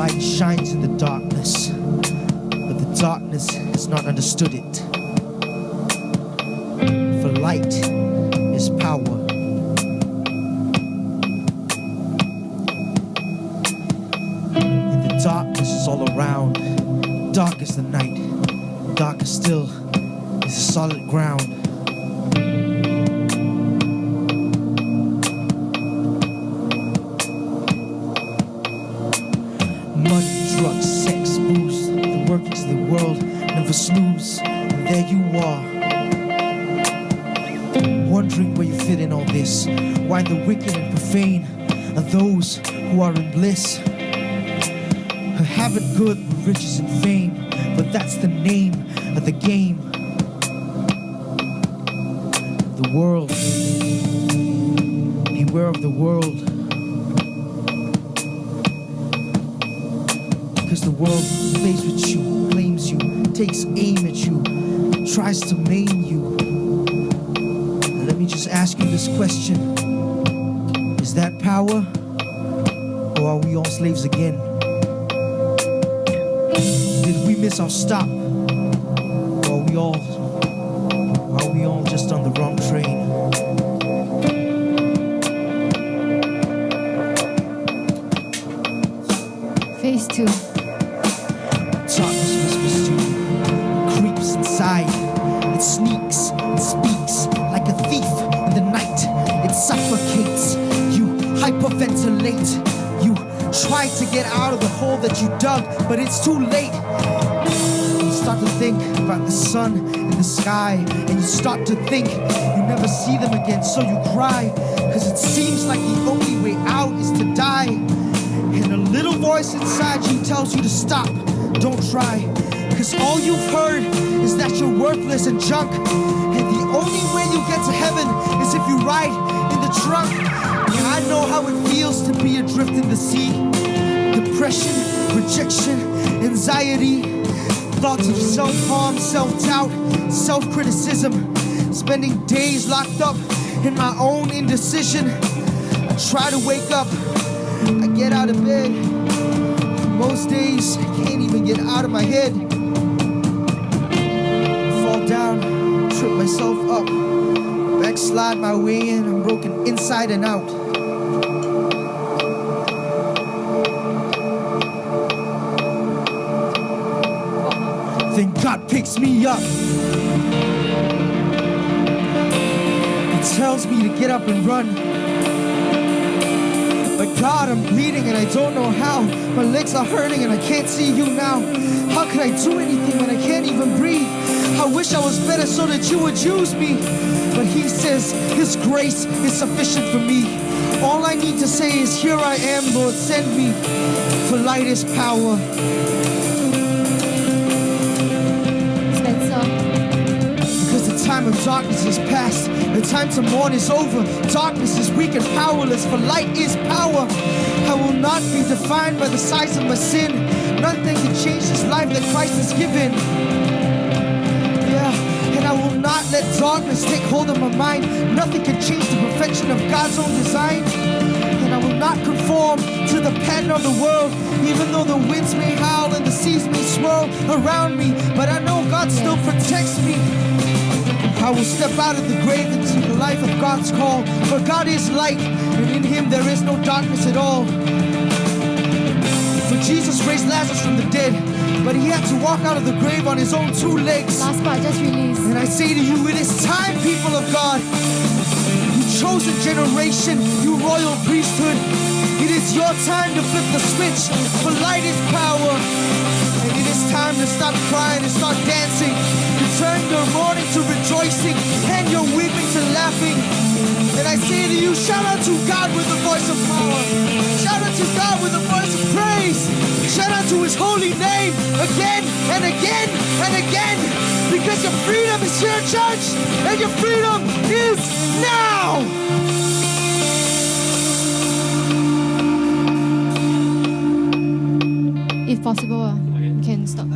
light shines in the darkness, but the darkness has not understood it. For light is power. And the darkness is all around. Dark is the night. Darker still is the solid ground. Money, drugs, sex, booze, the workings of the world never snooze. And there you are, wondering where you fit in all this. Why the wicked and profane are those who are in bliss, who have it good with riches and fame, but that's the name of the game. The world, beware of the world. Because the world plays with you, blames you, takes aim at you, tries to maim you. And let me just ask you this question. Is that power? Or are we all slaves again? Did we miss our stop? Or are we all just on the wrong train? Phase 2. Darkness whispers to you, creeps inside. It sneaks and speaks like a thief in the night. It suffocates, you hyperventilate. You try to get out of the hole that you dug, but it's too late. You start to think about the sun in the sky, and you start to think you never see them again, so you cry, cause it seems like the only way out is to die. And a little voice inside you tells you to stop, don't try, cause all you've heard is that you're worthless and junk, and the only way you get to heaven is if you ride in the trunk. Yeah, I know how it feels to be adrift in the sea. Depression, rejection, anxiety, thoughts of self-harm, self-doubt, self-criticism, spending days locked up in my own indecision. I try to wake up, I get out of bed. Most days, I can't even get out of my head. Fall down, trip myself up, backslide my way in, I'm broken inside and out. Then God picks me up. He tells me to get up and run. But God, I'm bleeding and I don't know how. My legs are hurting and I can't see you now. How could I do anything when I can't even breathe? I wish I was better so that you would use me. But he says his grace is sufficient for me. All I need to say is, here I am, Lord, send me. For light is power. Because the time of darkness is past, the time to mourn is over. Darkness is weak and powerless, for light is power. I will not be defined by the size of my sin. Nothing can change this life that Christ has given. Yeah, and I will not let darkness take hold of my mind. Nothing can change the perfection of God's own design. And I will not conform to the pattern of the world, even though the winds may howl and the seas may swirl around me. But I know God still protects me. I will step out of the grave into the life of God's call. For God is light, and in him there is no darkness at all. For Jesus raised Lazarus from the dead, but he had to walk out of the grave on his own two legs. Last part, just release. And I say to you, it is time, people of God. You chosen generation, you royal priesthood. It is your time to flip the switch, for light is power. And it is time to stop crying and start dancing. To turn your mourning to rejoicing and your weeping to laughing. And I say to you, shout out to God with the voice of power. Shout out to God with the voice of praise. Shout out to his holy name again and again and again. Because your freedom is here, church. And your freedom is now. If possible, you can stop.